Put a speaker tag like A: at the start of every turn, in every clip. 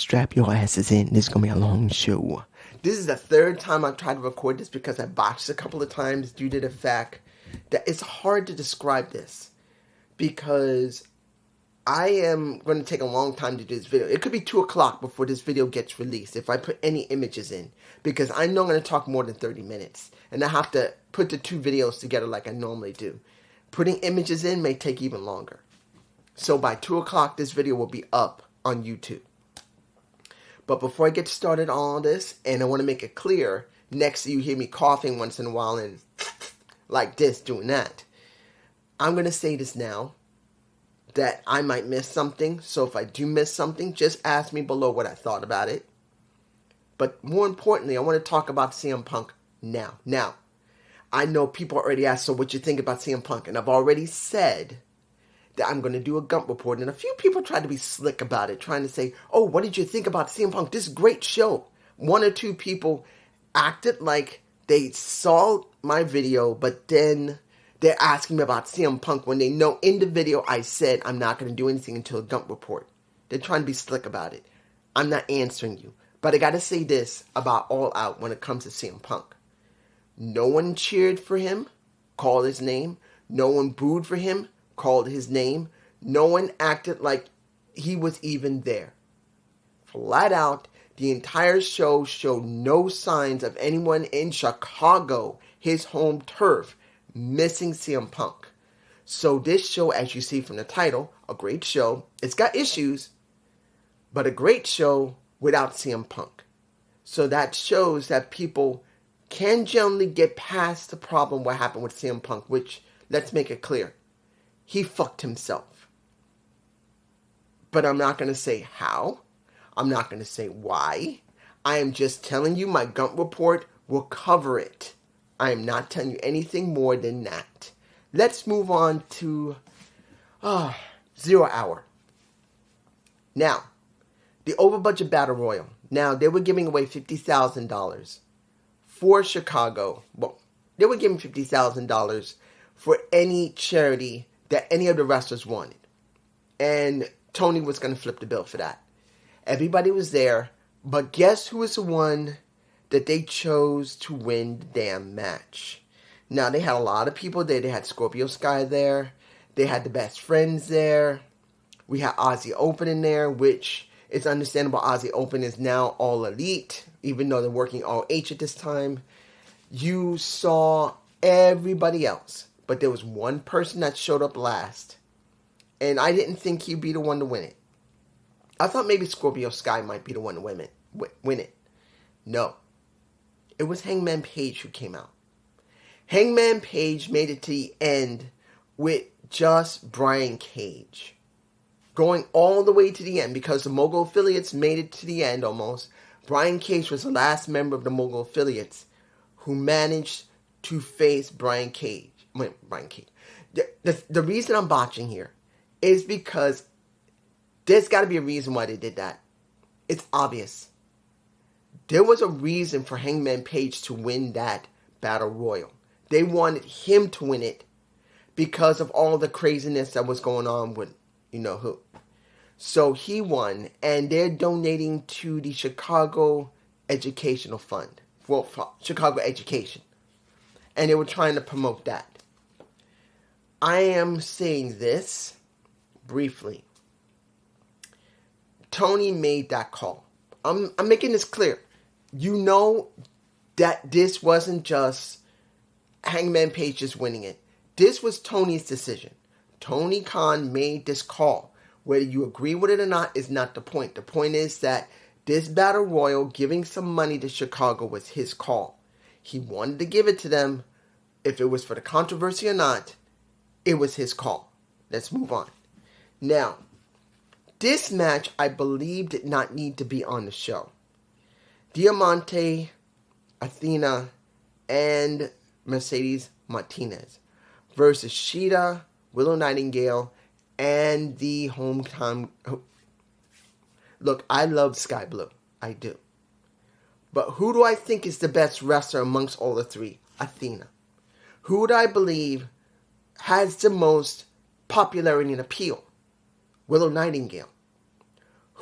A: strap your asses in. This is going to be a long show. This is the third time I've tried to record this because I botched a couple of times due to the fact that it's hard to describe this because I am going to take a long time to do this video. It could be 2 o'clock before this video gets released if I put any images in because I know I'm going to talk more than 30 minutes and I have to put the 2 videos together like I normally do. Putting images in may take even longer. So by 2 o'clock this video will be up on YouTube. But before I get started on all this, and I want to make it clear, next you hear me coughing once in a while and like this, doing that. I'm going to say this now, that I might miss something. So if I do miss something, just ask me below what I thought about it. But more importantly, I want to talk about CM Punk now. Now, I know people already asked, so what you think about CM Punk? And I've already said that I'm going to do a Gump report. And a few people tried to be slick about it, trying to say, oh, what did you think about CM Punk? This is a great show. 1 or 2 people acted like they saw my video, but then they're asking me about CM Punk when they know in the video I said I'm not going to do anything until a Gump report. They're trying to be slick about it. I'm not answering you. But I got to say this about All Out when it comes to CM Punk. No one cheered for him, called his name. No one booed for him, called his name. No one acted like he was even there. Flat out, the entire show showed no signs of anyone in Chicago, his home turf, missing CM Punk. So this show, as you see from the title, a great show. It's got issues, but a great show without CM Punk. So that shows that people can generally get past the problem what happened with CM Punk, which, let's make it clear, he fucked himself. But I'm not going to say how. I'm not going to say why. I am just telling you my Gump report will cover it. I am not telling you anything more than that. Let's move on to 0 Hour. Now, the over-budget Battle Royal. Now, they were giving away $50,000 for Chicago. Well, they were giving $50,000 for any charity that any of the wrestlers wanted. And Tony was going to flip the bill for that. Everybody was there, but guess who was the one that they chose to win the damn match? Now, they had a lot of people there. They had Scorpio Sky there. They had the Best Friends there. We had Aussie Open in there, which it's understandable Aussie Open is now All Elite, even though they're working All H at this time. You saw everybody else. But there was one person that showed up last. And I didn't think he'd be the one to win it. I thought maybe Scorpio Sky might be the one to win it. No. It was Hangman Page who came out. Hangman Page made it to the end with just Brian Cage. Going all the way to the end because the Mogul Affiliates made it to the end almost. Brian Cage was the last member of the Mogul Affiliates who managed to face Brian Cage. The reason I'm botching here is because there's got to be a reason why they did that. It's obvious. There was a reason for Hangman Page to win that Battle Royal. They wanted him to win it because of all the craziness that was going on with you know who. So he won, and they're donating to the Chicago Educational Fund. Well, Chicago Education. And they were trying to promote that. I am saying this briefly. Tony made that call. I'm making this clear. You know that this wasn't just Hangman Page just winning it. This was Tony's decision. Tony Khan made this call. Whether you agree with it or not is not the point. The point is that this Battle Royal, giving some money to Chicago, was his call. He wanted to give it to them. If it was for the controversy or not, it was his call. Let's move on. Now, this match, I believe, did not need to be on the show. Diamante, Athena, and Mercedes Martinez versus Sheeta, Willow Nightingale, and the hometown. Look, I love Sky Blue. I do. But who do I think is the best wrestler amongst all the 3? Athena. Who do I believe has the most popularity and appeal? Willow Nightingale.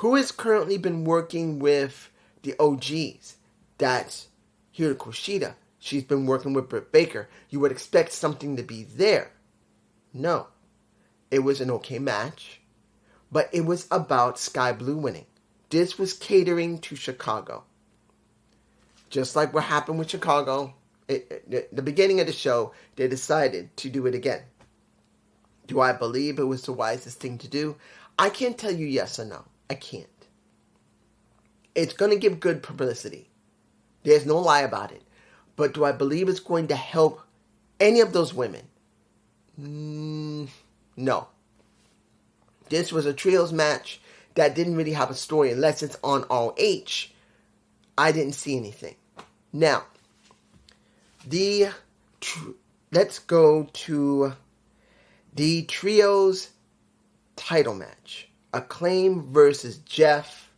A: Who has currently been working with the OGs? That's Hiro Kushida. She's been working with Britt Baker. You would expect something to be there. No. It was an okay match, but it was about Sky Blue winning. This was catering to Chicago. Just like what happened with Chicago, the beginning of the show, they decided to do it again. Do I believe it was the wisest thing to do? I can't tell you yes or no. I can't. It's going to give good publicity. There's no lie about it. But do I believe it's going to help any of those women? No. This was a trios match that didn't really have a story unless it's on ROH. I didn't see anything. Now, let's go to the trios title match. Acclaim versus Jeff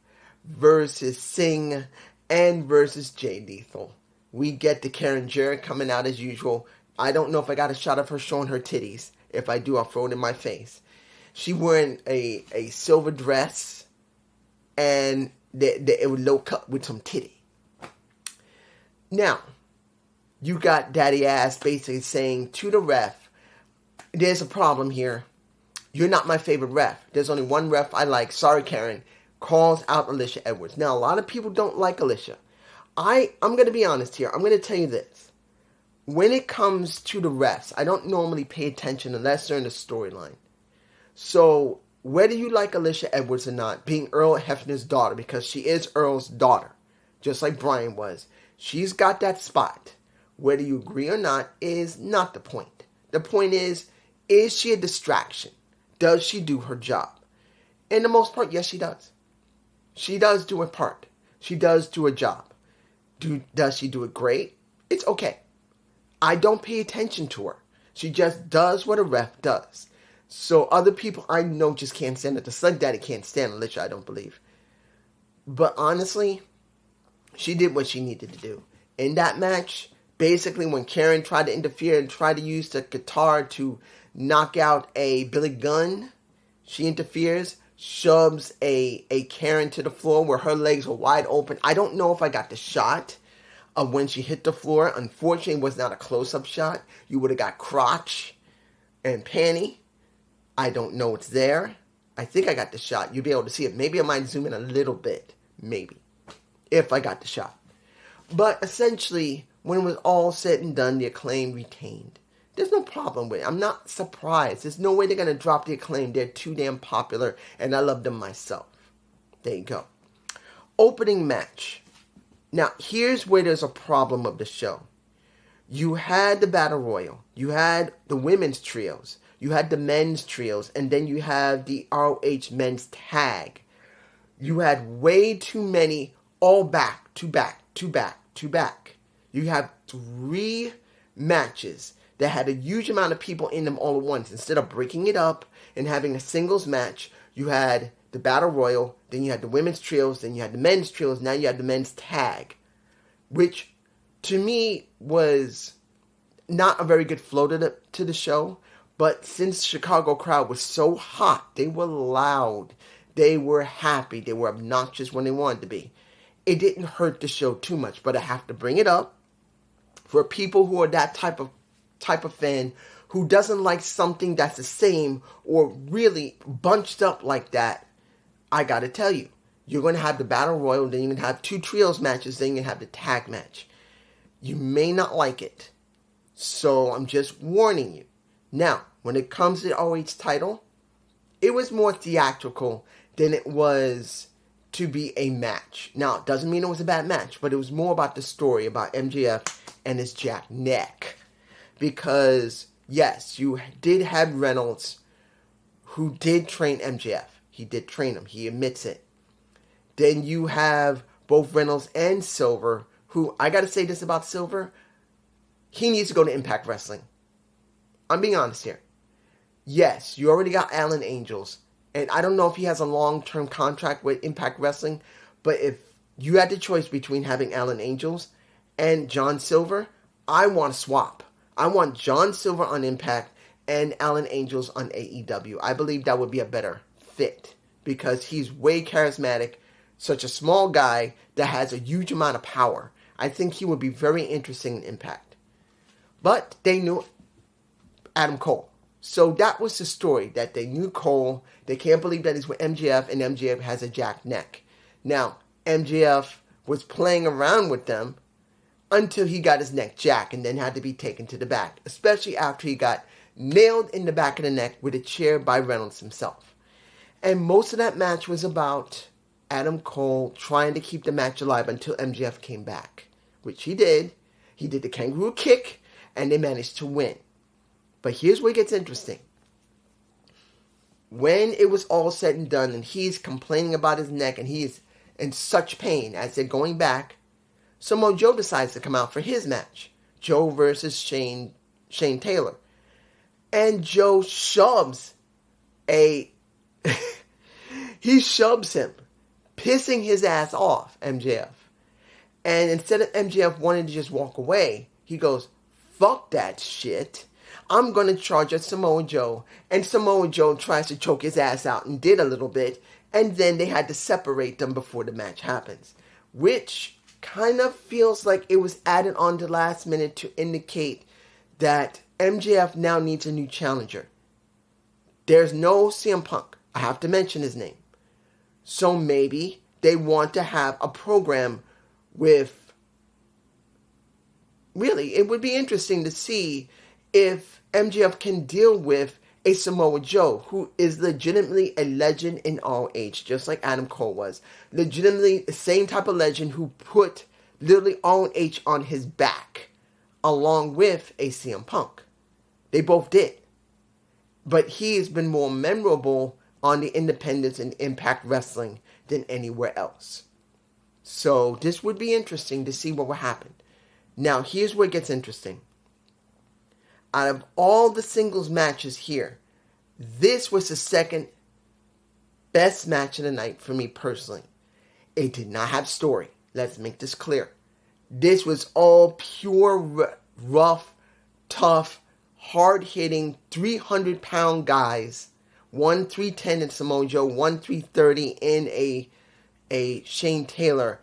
A: versus Singh and versus Jay Lethal. We get the Karen Jarrett coming out as usual. I don't know if I got a shot of her showing her titties. If I do, I'll throw it in my face. She wearing a silver dress and it was low cut with some titty. Now, you got Daddy Ass basically saying to the ref, there's a problem here. You're not my favorite ref. There's only one ref I like. Sorry, Karen. Calls out Alicia Edwards. Now, a lot of people don't like Alicia. I'm going to be honest here. I'm going to tell you this. When it comes to the refs, I don't normally pay attention unless they're in the storyline. So, whether you like Alicia Edwards or not, being Earl Hebner's daughter, because she is Earl's daughter, just like Brian was, she's got that spot. Whether you agree or not is not the point. The point is she a distraction? Does she do her job? In the most part, yes, she does. She does do her part. She does do a job. Does she do it great? It's okay. I don't pay attention to her. She just does what a ref does. So other people I know just can't stand it. The Slug Daddy can't stand Alicia, I don't believe. But honestly, she did what she needed to do. In that match, basically when Karen tried to interfere and tried to use the guitar to knock out a Billy Gunn, she interferes, shoves a Karen to the floor where her legs are wide open. I don't know if I got the shot of when she hit the floor. Unfortunately, it was not a close-up shot. You would have got crotch and panty. I don't know it's there. I think I got the shot. You'll be able to see it. Maybe I might zoom in a little bit. Maybe. If I got the shot. But essentially, when it was all said and done, the Acclaim retained. There's no problem with it. I'm not surprised. There's no way they're going to drop the Acclaim. They're too damn popular, and I love them myself. There you go. Opening match. Now, here's where there's a problem of the show. You had the Battle Royal. You had the women's trios. You had the men's trios. And then you have the ROH men's tag. You had way too many all back to back to back to back. You have 3 matches that had a huge amount of people in them all at once. Instead of breaking it up and having a singles match, you had the Battle Royal, then you had the women's trios, then you had the men's trios, now you had the men's tag. Which, to me, was not a very good flow to the show. But since Chicago crowd was so hot, they were loud, they were happy, they were obnoxious when they wanted to be. It didn't hurt the show too much, but I have to bring it up for people who are that type of fan who doesn't like something that's the same or really bunched up like that. I gotta tell you, you're gonna have the Battle Royal, then you're gonna have 2 trios matches, then you're gonna have the tag match. You may not like it, so I'm just warning you. Now, when it comes to the ROH title, it was more theatrical than it was to be a match. Now, it doesn't mean it was a bad match, but it was more about the story about MJF and his jack neck. Because, yes, you did have Reynolds, who did train MJF. He did train him. He admits it. Then you have both Reynolds and Silver, who, I gotta say this about Silver, he needs to go to Impact Wrestling. I'm being honest here. Yes, you already got Alan Angels, and I don't know if he has a long-term contract with Impact Wrestling, but if you had the choice between having Alan Angels and John Silver, I want to swap. I want John Silver on Impact and Alan Angels on AEW. I believe that would be a better fit because he's way charismatic, such a small guy that has a huge amount of power. I think he would be very interesting in Impact. But they knew Adam Cole. So that was the story, that they knew Cole. They can't believe that he's with MJF, and MJF has a jacked neck. Now, MJF was playing around with them until he got his neck jacked and then had to be taken to the back, especially after he got nailed in the back of the neck with a chair by Reynolds himself. And most of that match was about Adam Cole trying to keep the match alive until MJF came back, which he did. He did the kangaroo kick, and they managed to win. But here's where it gets interesting. When it was all said and done, and he's complaining about his neck, and he's in such pain as they're going back, Samoa Joe decides to come out for his match. Joe versus Shane Taylor. And Joe shoves he shoves him, pissing his ass off, MJF. And instead of MJF wanting to just walk away, he goes, fuck that shit. I'm going to charge at Samoa Joe. And Samoa Joe tries to choke his ass out and did a little bit. And then they had to separate them before the match happens. Which kind of feels like it was added on the last minute to indicate that MJF now needs a new challenger. There's no CM Punk. I have to mention his name. So maybe they want to have a program with... Really, it would be interesting to see if MJF can deal with a Samoa Joe, who is legitimately a legend in all age, just like Adam Cole was. Legitimately the same type of legend who put literally all age on his back, along with a CM Punk. They both did. But he has been more memorable on the independents and Impact Wrestling than anywhere else. So this would be interesting to see what will happen. Now, here's where it gets interesting. Out of all the singles matches here, this was the second best match of the night for me personally. It did not have story. Let's make this clear. This was all pure, rough, tough, hard-hitting, 300-pound guys. One 310 in Samoa Joe, one 330 in a Shane Taylor,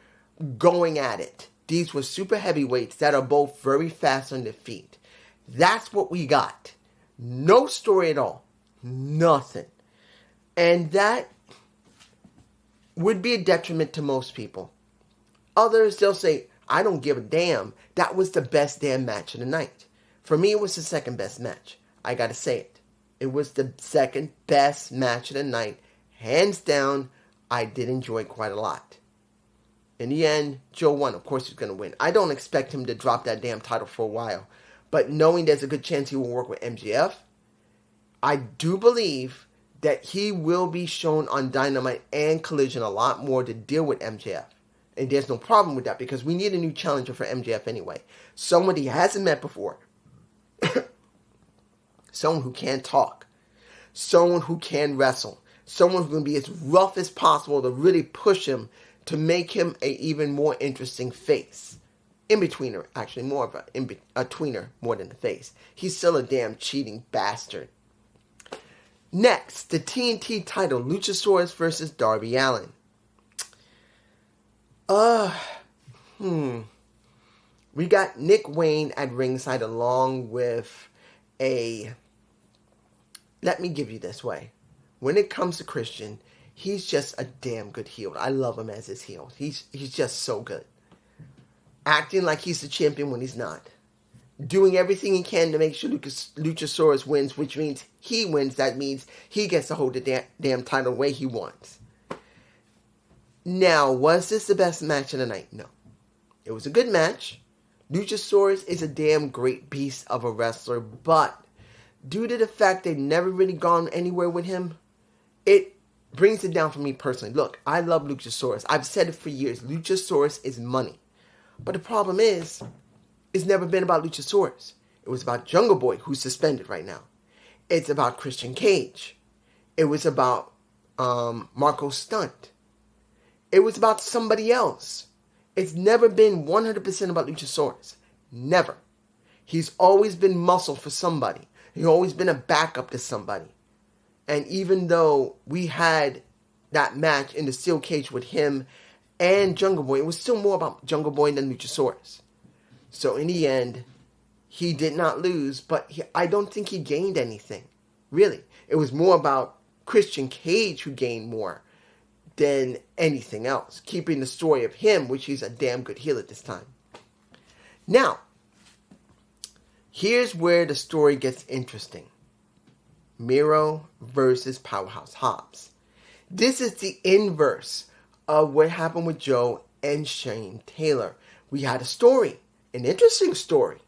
A: going at it. These were super heavyweights that are both very fast on their feet. That's what we got. No story at all. Nothing. And that would be a detriment to most people. Others, they'll say, I don't give a damn. That was the best damn match of the night. For me, it was the second best match. I gotta say it. It was the second best match of the night. Hands down, I did enjoy quite a lot. In the end, Joe won. Of course he's going to win. I don't expect him to drop that damn title for a while. But knowing there's a good chance he will work with MJF, I do believe that he will be shown on Dynamite and Collision a lot more to deal with MJF. And there's no problem with that because we need a new challenger for MJF anyway. Someone he hasn't met before. Someone who can talk. Someone who can wrestle. Someone who's going to be as rough as possible to really push him to make him a even more interesting face. In-betweener, actually, more of a tweener more than a face. He's still a damn cheating bastard. Next, the TNT title, Luchasaurus versus Darby Allin. We got Nick Wayne at ringside along with let me give you this way. When it comes to Christian, he's just a damn good heel. I love him as his heel. He's just so good. Acting like he's the champion when he's not. Doing everything he can to make sure Luchasaurus wins, which means he wins. That means he gets to hold the damn title the way he wants. Now, was this the best match of the night? No. It was a good match. Luchasaurus is a damn great beast of a wrestler, but due to the fact they've never really gone anywhere with him, it brings it down for me personally. Look, I love Luchasaurus. I've said it for years. Luchasaurus is money. But the problem is, it's never been about Luchasaurus. It was about Jungle Boy, who's suspended right now. It's about Christian Cage. It was about Marco Stunt. It was about somebody else. It's never been 100% about Luchasaurus. Never. He's always been muscle for somebody. He's always been a backup to somebody. And even though we had that match in the steel cage with him and Jungle Boy. It was still more about Jungle Boy than Luchasaurus. So in the end, he did not lose, but I don't think he gained anything. Really. It was more about Christian Cage who gained more than anything else. Keeping the story of him, which he's a damn good heel at this time. Now, here's where the story gets interesting. Miro versus Powerhouse Hobbs. This is the inverse of what happened with Joe and Shane Taylor. We had a story, an interesting story,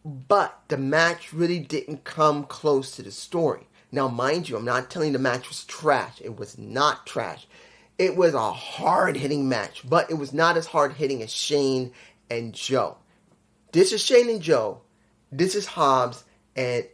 A: but the match really didn't come close to the story. Now, mind you, I'm not telling you the match was trash. It was not trash. It was a hard-hitting match, but it was not as hard-hitting as Shane and Joe. This is Shane and Joe. This is Hobbs, and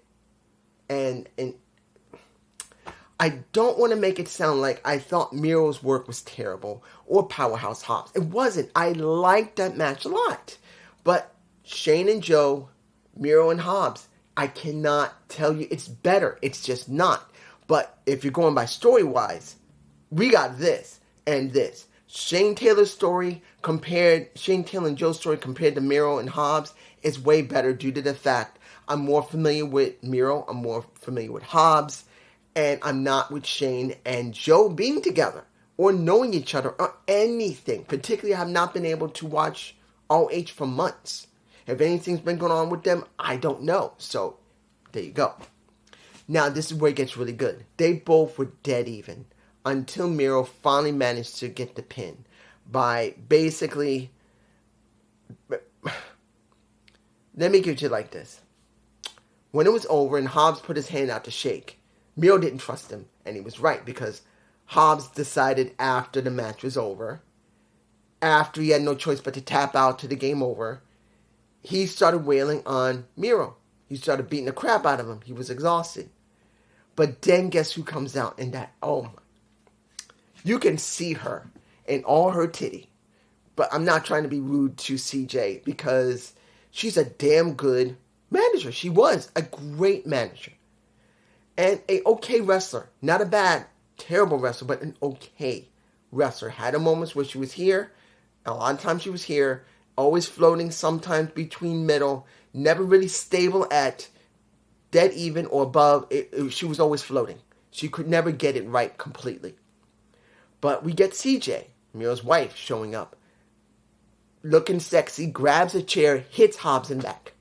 A: I don't want to make it sound like I thought Miro's work was terrible or Powerhouse Hobbs. It wasn't. I liked that match a lot. But Shane and Joe, Miro and Hobbs, I cannot tell you it's better. It's just not. But if you're going by story-wise, we got this and this. Shane Taylor and Joe's story compared to Miro and Hobbs is way better due to the fact I'm more familiar with Miro, I'm more familiar with Hobbs, and I'm not with Shane and Joe being together or knowing each other or anything. Particularly, I have not been able to watch All H for months. If anything's been going on with them, I don't know. So, there you go. Now, this is where it gets really good. They both were dead even until Miro finally managed to get the pin by basically... Let me give it to you like this. When it was over and Hobbs put his hand out to shake, Miro didn't trust him, and he was right, because Hobbs decided after the match was over, after he had no choice but to tap out to the game over, he started wailing on Miro. He started beating the crap out of him. He was exhausted. But then guess who comes out in that? Oh my. You can see her in all her titty. But I'm not trying to be rude to CJ because she's a damn good manager. She was a great manager. And a okay wrestler. Not a bad, terrible wrestler, but an okay wrestler. Had a moments where she was here. A lot of times she was here. Always floating, sometimes between middle. Never really stable at dead even or above. She was always floating. She could never get it right completely. But we get CJ, Miro's wife, showing up. Looking sexy, grabs a chair, hits Hobbs in the back.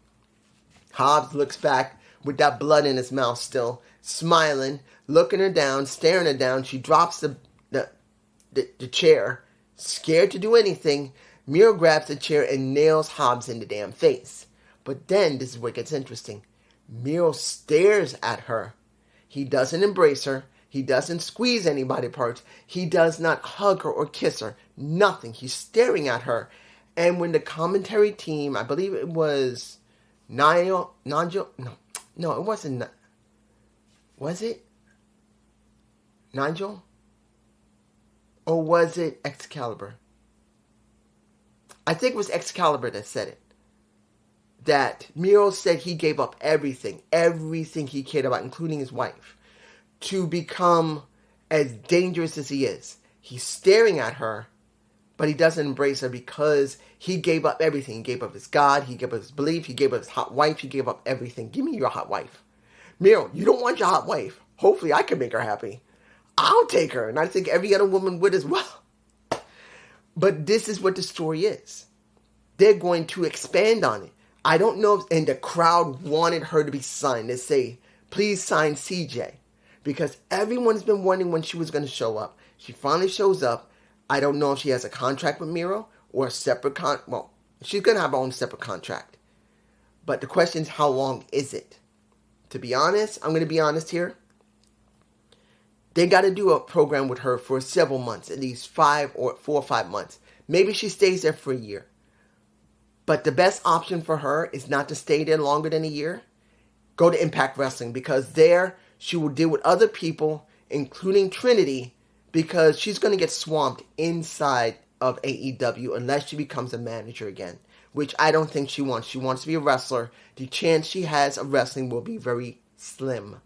A: Hobbs looks back with that blood in his mouth still, smiling, looking her down, staring her down. She drops the chair, scared to do anything. Miro grabs the chair and nails Hobbs in the damn face. But then, this is where it gets interesting. Miro stares at her. He doesn't embrace her. He doesn't squeeze any body parts. He does not hug her or kiss her. Nothing. He's staring at her. And when the commentary team, I believe it was Nigel, no, it wasn't. Was it Nigel? Or was it Excalibur? I think it was Excalibur that said it. That Miro said he gave up everything he cared about, including his wife, to become as dangerous as he is. He's staring at her, but he doesn't embrace her because he gave up everything. He gave up his God, he gave up his belief, he gave up his hot wife, he gave up everything. Give me your hot wife. Miro, you don't want your hot wife. Hopefully I can make her happy. I'll take her, and I think every other woman would as well. But this is what the story is. They're going to expand on it. I don't know if, and the crowd wanted her to be signed. They say, please sign CJ. Because everyone's been wondering when she was going to show up. She finally shows up. I don't know if she has a contract with Miro or a separate well, she's going to have her own separate contract. But the question is, how long is it? To be honest, I'm going to be honest here. They got to do a program with her for several months, at least 4 or 5 months. Maybe she stays there for a year. But the best option for her is not to stay there longer than a year. Go to Impact Wrestling, because there she will deal with other people, including Trinity, because she's going to get swamped inside of AEW unless she becomes a manager again, which I don't think she wants. She wants to be a wrestler. The chance she has of wrestling will be very slim.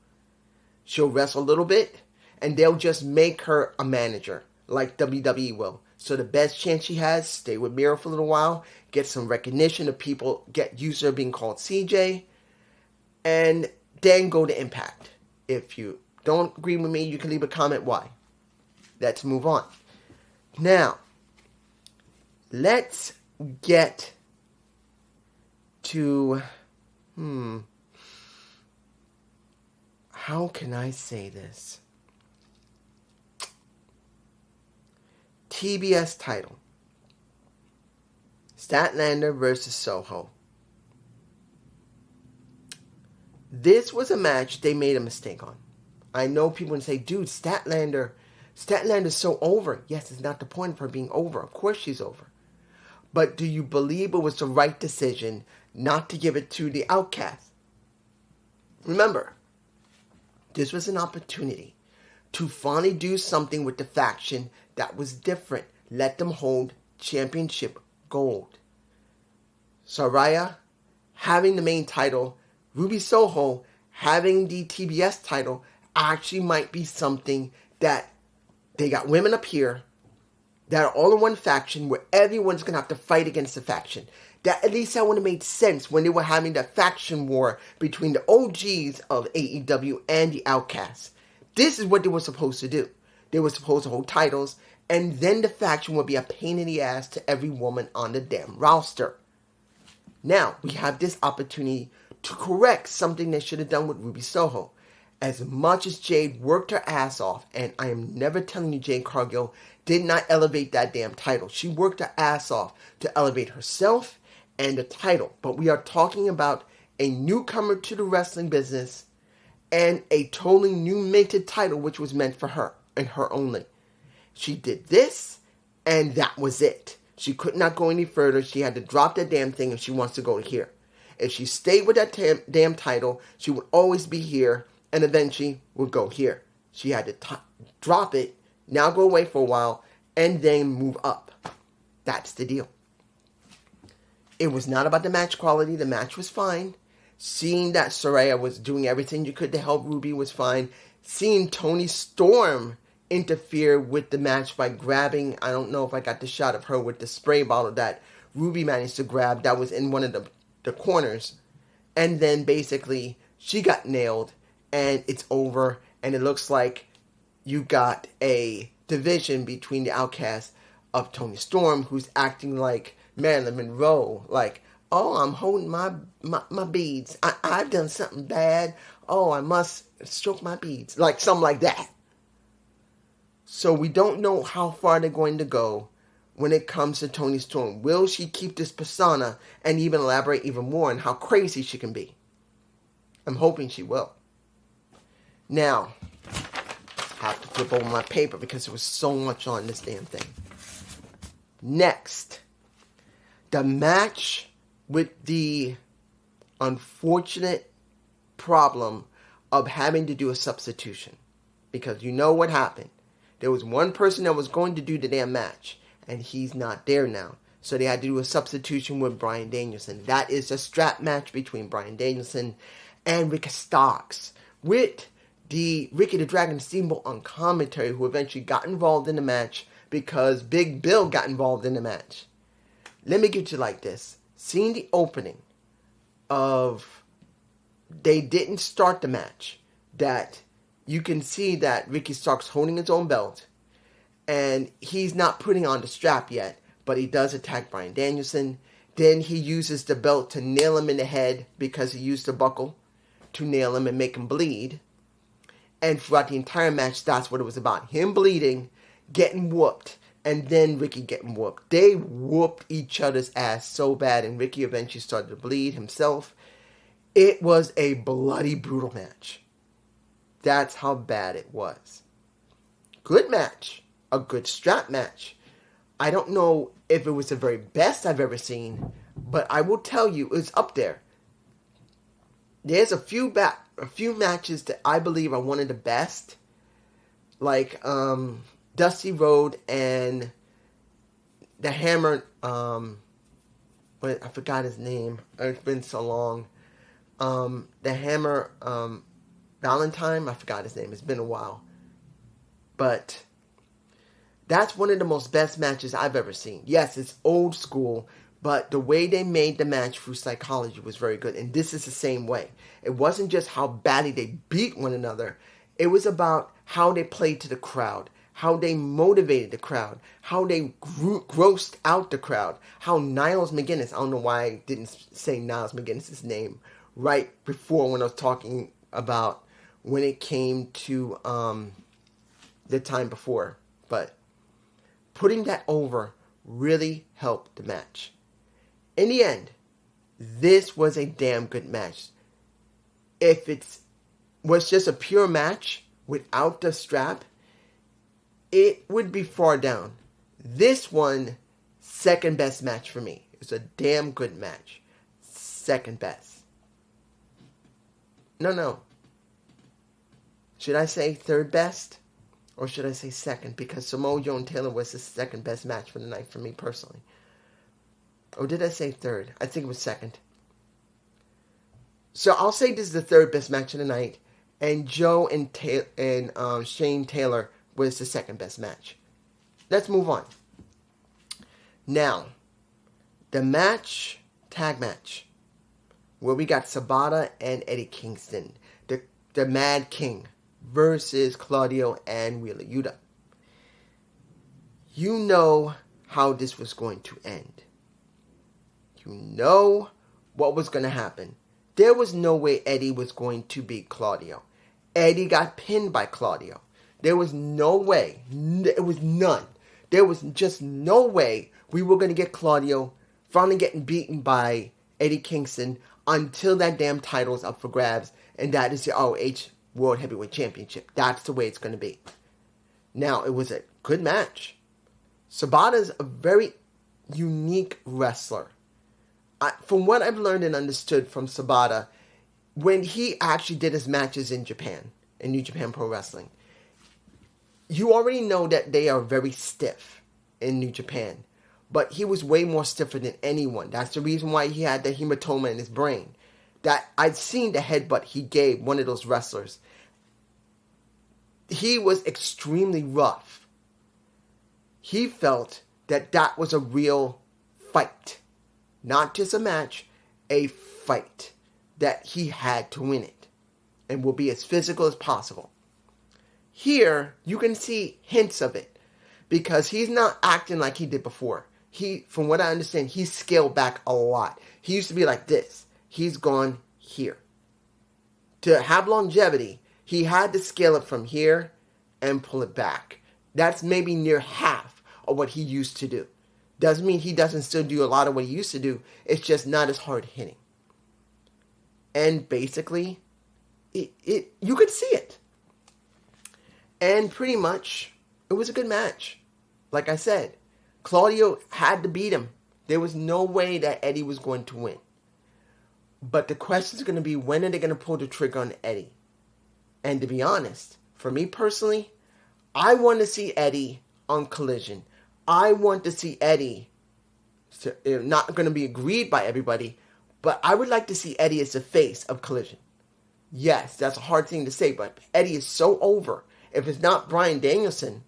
A: She'll wrestle a little bit, and they'll just make her a manager like WWE will. So the best chance she has, stay with Mira for a little while, get some recognition of people, get used to her being called CJ, and then go to Impact. If you don't agree with me, you can leave a comment why. Let's move on. Now, let's get to, how can I say this? TBS title. Statlander versus Soho. This was a match they made a mistake on. I know people can say, dude, Statlander's so over. Yes, it's not the point of her being over. Of course she's over. But do you believe it was the right decision not to give it to the Outcast? Remember, this was an opportunity to finally do something with the faction that was different. Let them hold championship gold. Saraya having the main title, Ruby Soho having the TBS title actually might be something that they got women up here that are all in one faction where everyone's going to have to fight against the faction. At least that would have made sense when they were having that faction war between the OGs of AEW and the Outcasts. This is what they were supposed to do. They were supposed to hold titles, and then the faction would be a pain in the ass to every woman on the damn roster. Now, we have this opportunity to correct something they should have done with Ruby Soho. As much as Jade worked her ass off, and I am never telling you Jade Cargill did not elevate that damn title. She worked her ass off to elevate herself and the title. But we are talking about a newcomer to the wrestling business and a totally new minted title which was meant for her and her only. She did this, and that was it. She could not go any further. She had to drop that damn thing if she wants to go here. If she stayed with that damn title, she would always be here, and eventually would go here. She had to drop it, now go away for a while, and then move up. That's the deal. It was not about the match quality. The match was fine. Seeing that Saraya was doing everything you could to help Ruby was fine. Seeing Toni Storm interfere with the match by grabbing, I don't know if I got the shot of her with the spray bottle that Ruby managed to grab that was in one of the corners. And then basically she got nailed and it's over. And it looks like you got a division between the Outcast of Toni Storm, who's acting like Marilyn Monroe. Like, oh, I'm holding my beads. I've done something bad. Oh, I must stroke my beads. Like something like that. So we don't know how far they're going to go when it comes to Toni Storm. Will she keep this persona and even elaborate even more on how crazy she can be? I'm hoping she will. Now, I have to flip over my paper because there was so much on this damn thing. Next, the match with the unfortunate problem of having to do a substitution. Because you know what happened. There was one person that was going to do the damn match, and he's not there now. So they had to do a substitution with Bryan Danielson. That is a strap match between Bryan Danielson and Ricky Starks, with the Ricky the Dragon Steamboat on commentary, who eventually got involved in the match because Big Bill got involved in the match. Let me get you like this. Seeing the opening of, they didn't start the match, that you can see that Ricky Starks holding his own belt, and he's not putting on the strap yet, but he does attack Bryan Danielson. Then he uses the belt to nail him in the head because he used the buckle to nail him and make him bleed. And throughout the entire match, that's what it was about. Him bleeding, getting whooped, and then Ricky getting whooped. They whooped each other's ass so bad, and Ricky eventually started to bleed himself. It was a bloody, brutal match. That's how bad it was. Good match. A good strap match. I don't know if it was the very best I've ever seen, but I will tell you it's up there. There's a few matches that I believe are one of the best. Like Dusty Rhodes and the Hammer, but I forgot his name. It's been so long. The Hammer Valentine, I forgot his name. It's been a while. But that's one of the most best matches I've ever seen. Yes, it's old school, but the way they made the match through psychology was very good. And this is the same way. It wasn't just how badly they beat one another. It was about how they played to the crowd, how they motivated the crowd, how they grossed out the crowd, how Niles McGuinness, I don't know why I didn't say Niles McGuinness' name right before when I was talking about when it came to the time before. But putting that over really helped the match. In the end, this was a damn good match. If it was just a pure match without the strap, it would be far down. This one, second best match for me. It's a damn good match. Second best. No. Should I say third best? Or should I say second? Because Samoa Joe and Taylor was the second best match for the night for me personally. Or did I say third? I think it was second. So I'll say this is the third best match of the night. And Joe and Shane Taylor was the second best match. Let's move on. Now, the tag match, where we got Sabata and Eddie Kingston, the Mad King, versus Claudio and Wheeler Yuta. You know how this was going to end. You know what was going to happen. There was no way Eddie was going to beat Claudio. Eddie got pinned by Claudio. There was no way. It was none. There was just no way we were going to get Claudio finally getting beaten by Eddie Kingston until that damn title is up for grabs. And that is the ROH World Heavyweight Championship. That's the way it's going to be. Now, it was a good match. Sabata's a very unique wrestler. From what I've learned and understood from Sabata, when he actually did his matches in Japan, in New Japan Pro Wrestling, you already know that they are very stiff in New Japan. But he was way more stiffer than anyone. That's the reason why he had the hematoma in his brain. That I'd seen the headbutt he gave one of those wrestlers. He was extremely rough. He felt that that was a real fight. Not just a match, a fight. That he had to win it. And will be as physical as possible. Here, you can see hints of it. Because he's not acting like he did before. From what I understand, he's scaled back a lot. He used to be like this. He's gone here. To have longevity, he had to scale it from here and pull it back. That's maybe near half of what he used to do. Doesn't mean he doesn't still do a lot of what he used to do. It's just not as hard hitting. And basically, you could see it. And pretty much, it was a good match. Like I said, Claudio had to beat him. There was no way that Eddie was going to win. But the question is going to be, when are they going to pull the trigger on Eddie? And to be honest, for me personally, I want to see Eddie on Collision. I want to see Eddie, not going to be agreed by everybody, but I would like to see Eddie as the face of Collision. Yes, that's a hard thing to say, but Eddie is so over. If it's not Bryan Danielson,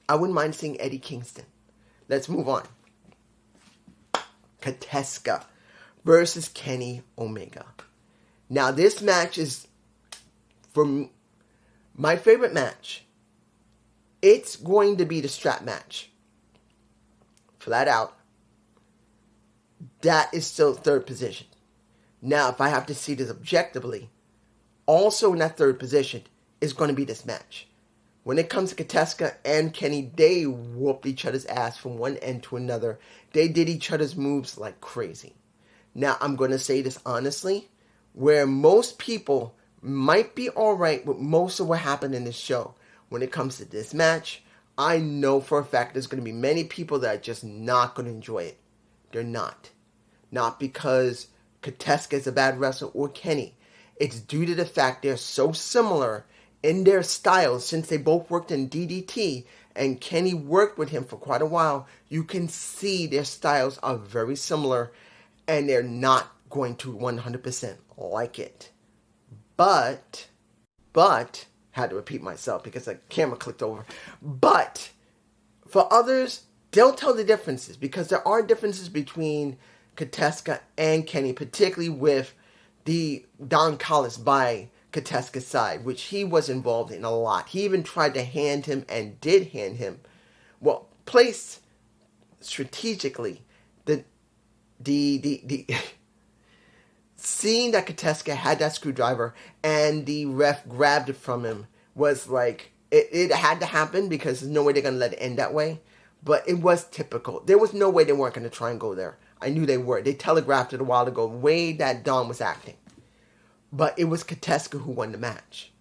A: I wouldn't mind seeing Eddie Kingston. Let's move on. Kateska versus Kenny Omega. Now, this match is, for my favorite match, it's going to be the strap match. Flat out. That is still third position. Now, if I have to see this objectively, also in that third position is going to be this match. When it comes to Kateska and Kenny, they whooped each other's ass from one end to another. They did each other's moves like crazy. Now, I'm going to say this honestly, where most people might be alright with most of what happened in this show. When it comes to this match, I know for a fact there's going to be many people that are just not going to enjoy it. They're not. Not because Kateska is a bad wrestler or Kenny. It's due to the fact they're so similar in their styles, since they both worked in DDT and Kenny worked with him for quite a while. You can see their styles are very similar and they're not going to 100% like it. But Had to repeat myself because the camera clicked over. But for others, they'll tell the differences because there are differences between Kateska and Kenny, particularly with the Don Callis by Kateska's side, which he was involved in a lot. He even tried to hand him and did hand him, well, placed strategically the seeing that Kateska had that screwdriver and the ref grabbed it from him was like, it had to happen because there's no way they're going to let it end that way. But it was typical. There was no way they weren't going to try and go there. I knew they were. They telegraphed it a while ago, the way that Don was acting. But it was Kateska who won the match.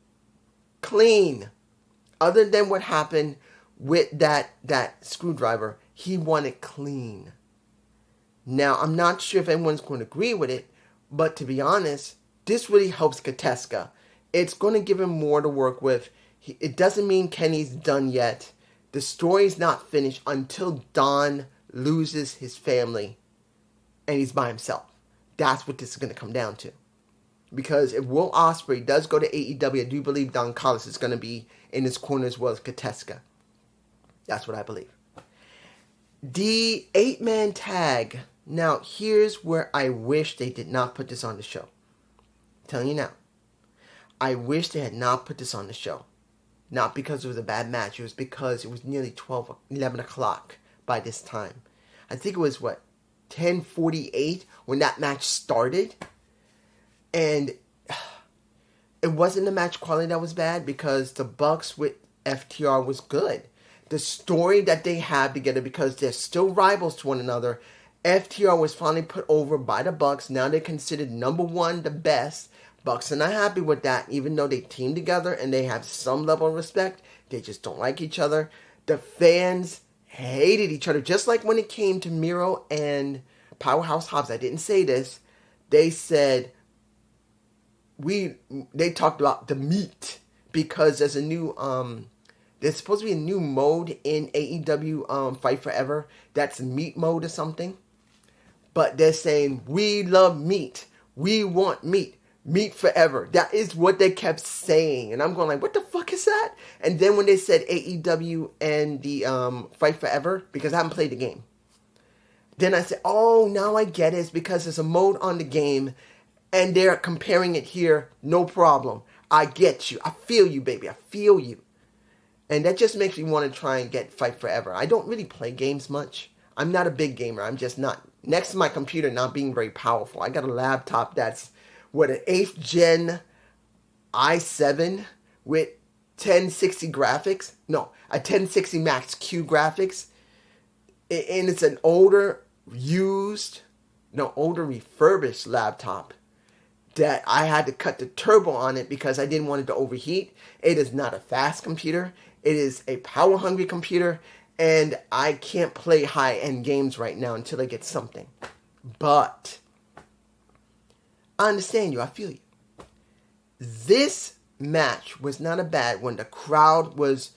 A: Clean. Other than what happened with that screwdriver, he won it clean. Now, I'm not sure if anyone's going to agree with it, but to be honest, this really helps Kateska. It's going to give him more to work with. It doesn't mean Kenny's done yet. The story's not finished until Don loses his family and he's by himself. That's what this is going to come down to. Because if Will Ospreay does go to AEW, I do believe Don Callis is going to be in his corner as well as Kateska. That's what I believe. The 8-man tag. Now, here's where I wish they did not put this on the show. I'm telling you now. I wish they had not put this on the show. Not because it was a bad match. It was because it was nearly 11 o'clock by this time. I think it was, 10:48 when that match started. And it wasn't the match quality that was bad because the Bucks with FTR was good. The story that they had together, because they're still rivals to one another, FTR was finally put over by the Bucks. Now they're considered number one, the best. Bucks are not happy with that, even though they team together and they have some level of respect. They just don't like each other. The fans hated each other, just like when it came to Miro and Powerhouse Hobbs. I didn't say this. They said, they talked about the meat, because there's a new, there's supposed to be a new mode in AEW Fight Forever. That's meat mode or something. But they're saying, we love meat. We want meat. Meat forever. That is what they kept saying. And I'm going like, what the fuck is that? And then when they said AEW and the Fight Forever, because I haven't played the game. Then I said, oh, now I get it. It's because there's a mode on the game and they're comparing it here. No problem. I get you. I feel you, baby. I feel you. And that just makes me want to try and get Fight Forever. I don't really play games much. I'm not a big gamer. I'm just not. Next to my computer not being very powerful. I got a laptop that's, an 8th gen i7 with 1060 graphics. No, a 1060 Max Q graphics. And it's an older refurbished laptop that I had to cut the turbo on it because I didn't want it to overheat. It is not a fast computer. It is a power-hungry computer, and I can't play high-end games right now until I get something. But I understand you. I feel you. This match was not a bad one. The crowd was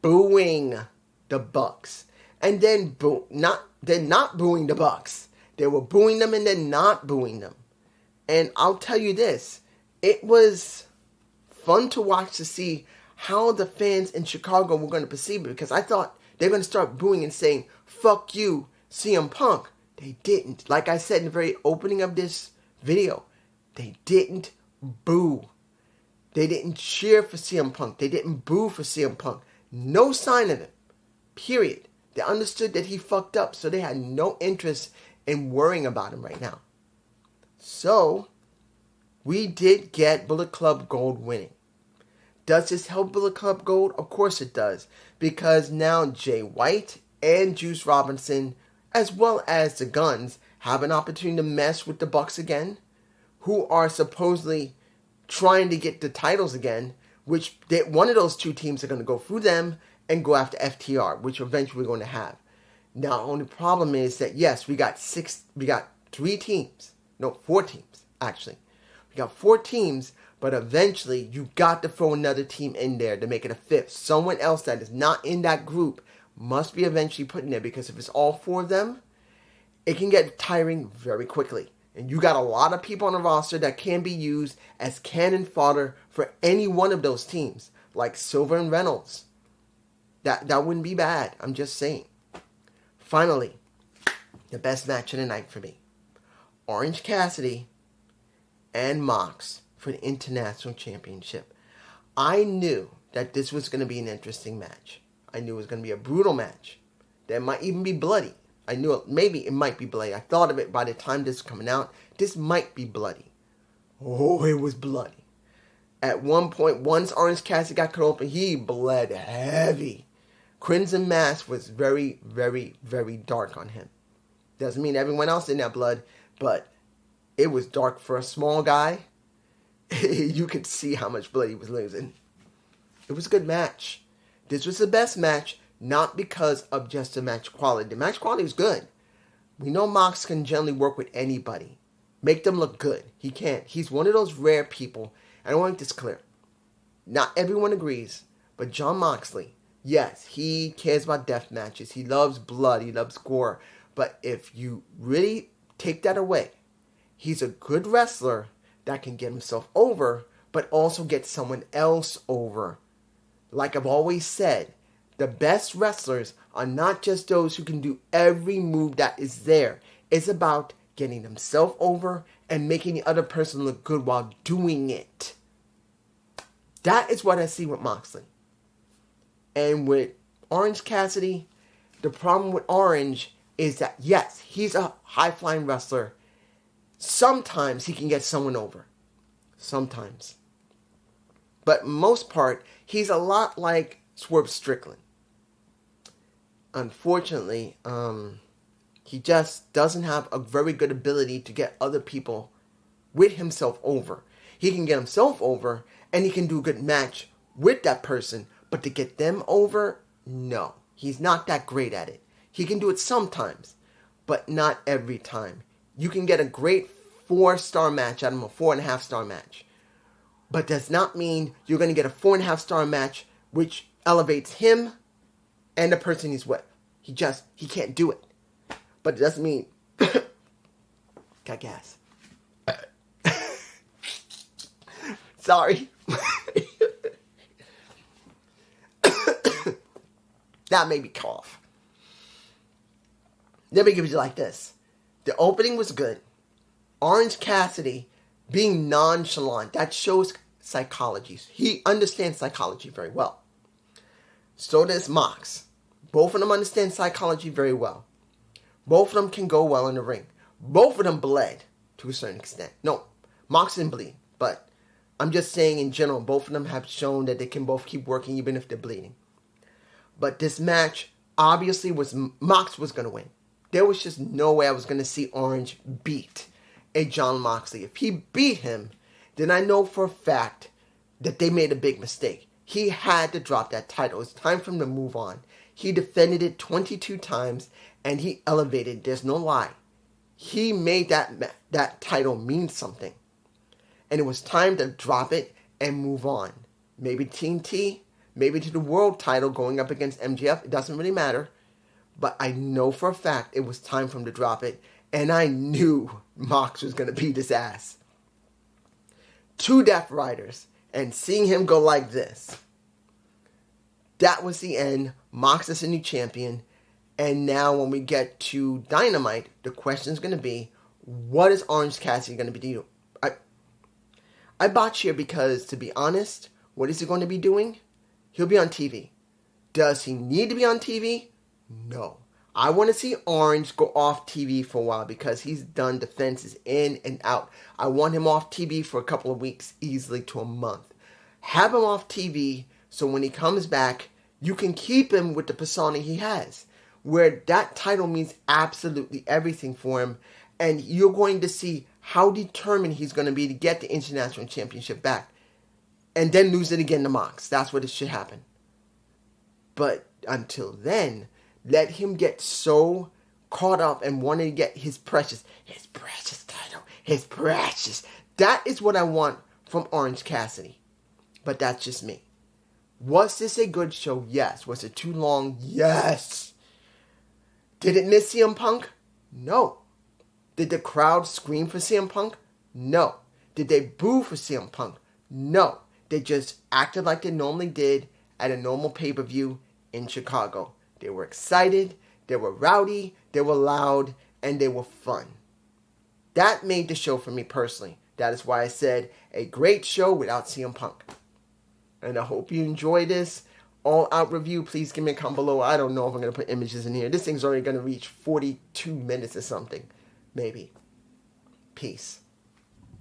A: booing the Bucks. And then they're not booing the Bucks. They were booing them and then not booing them. And I'll tell you this. It was fun to watch to see how the fans in Chicago were going to perceive it. Because I thought they were going to start booing and saying, fuck you, CM Punk. They didn't. Like I said in the very opening of this video, they didn't boo. They didn't cheer for CM Punk. They didn't boo for CM Punk. No sign of it. Period. They understood that he fucked up, so they had no interest in worrying about him right now. So, we did get Bullet Club Gold winning. Does this help Bullet Club Gold? Of course it does. Because now Jay White and Juice Robinson, as well as the Guns, have an opportunity to mess with the Bucks again, who are supposedly trying to get the titles again, which one of those two teams are going to go through them and go after FTR, which eventually we're going to have. Now, the only problem is that, yes, we got 4 teams, actually. We got 4 teams, but eventually you got to throw another team in there to make it a 5th. Someone else that is not in that group must be eventually put in there, because if it's all 4 of them, it can get tiring very quickly. And you got a lot of people on the roster that can be used as cannon fodder for any one of those teams, like Silver and Reynolds. That wouldn't be bad. I'm just saying. Finally, the best match of the night for me. Orange Cassidy and Mox for the International Championship. I knew that this was going to be an interesting match. I knew it was going to be a brutal match. That might even be bloody. I knew maybe it might be bloody. I thought of it by the time this was coming out. This might be bloody. Oh, it was bloody. At one point, once Orange Cassidy got cut open, he bled heavy. Crimson Mask was very, very, very dark on him. Doesn't mean everyone else didn't have blood, but it was dark for a small guy. You could see how much blood he was losing. It was a good match. This was the best match, not because of just the match quality. The match quality was good. We know Mox can generally work with anybody. Make them look good. He can't. He's one of those rare people. And I want to make this clear. Not everyone agrees, but Jon Moxley, yes, he cares about death matches. He loves blood. He loves gore. But if you really take that away, he's a good wrestler that can get himself over, but also get someone else over. Like I've always said, the best wrestlers are not just those who can do every move that is there. It's about getting himself over and making the other person look good while doing it. That is what I see with Moxley. And with Orange Cassidy, the problem with Orange is that, yes, he's a high-flying wrestler. Sometimes he can get someone over. Sometimes. But most part, he's a lot like Swerve Strickland. Unfortunately, he just doesn't have a very good ability to get other people with himself over. He can get himself over, and he can do a good match with that person, but to get them over, no. He's not that great at it. He can do it sometimes, but not every time. You can get a great 4-star match out of him, a 4.5-star match. But does not mean you're going to get a 4.5-star match which elevates him and the person he's with. He can't do it. But it doesn't mean... Got gas. Sorry. That made me cough. Let me give it to you like this. The opening was good. Orange Cassidy being nonchalant, that shows psychology. He understands psychology very well. So does Mox. Both of them understand psychology very well. Both of them can go well in the ring. Both of them bled to a certain extent. No, Mox didn't bleed, but I'm just saying in general, both of them have shown that they can both keep working even if they're bleeding. But this match, obviously, Mox was going to win. There was just no way I was going to see Orange beat a Jon Moxley. If he beat him, then I know for a fact that they made a big mistake. He had to drop that title. It's time for him to move on. He defended it 22 times, and he elevated. There's no lie. He made that title mean something. And it was time to drop it and move on. Maybe TNT, maybe to the world title going up against MJF. It doesn't really matter. But I know for a fact it was time for him to drop it. And I knew Mox was going to beat his ass. 2 Death Riders. And seeing him go like this. That was the end. Mox is a new champion. And now when we get to Dynamite, the question is going to be, what is Orange Cassidy going to be doing? I botch here because, to be honest, what is he going to be doing? He'll be on TV. Does he need to be on TV? No. I want to see Orange go off TV for a while because he's done defenses in and out. I want him off TV for a couple of weeks, easily to a month. Have him off TV so when he comes back, you can keep him with the persona he has, where that title means absolutely everything for him, and you're going to see how determined he's going to be to get the International Championship back, and then lose it again to Mox. That's what it should happen. But until then, let him get so caught up and wanting to get his precious title, his precious. That is what I want from Orange Cassidy. But that's just me. Was this a good show? Yes. Was it too long? Yes. Did it miss CM Punk? No. Did the crowd scream for CM Punk? No. Did they boo for CM Punk? No. They just acted like they normally did at a normal pay-per-view in Chicago. They were excited, they were rowdy, they were loud, and they were fun. That made the show for me personally. That is why I said a great show without CM Punk. And I hope you enjoy this All Out review. Please give me a comment below. I don't know if I'm going to put images in here. This thing's already going to reach 42 minutes or something. Maybe. Peace.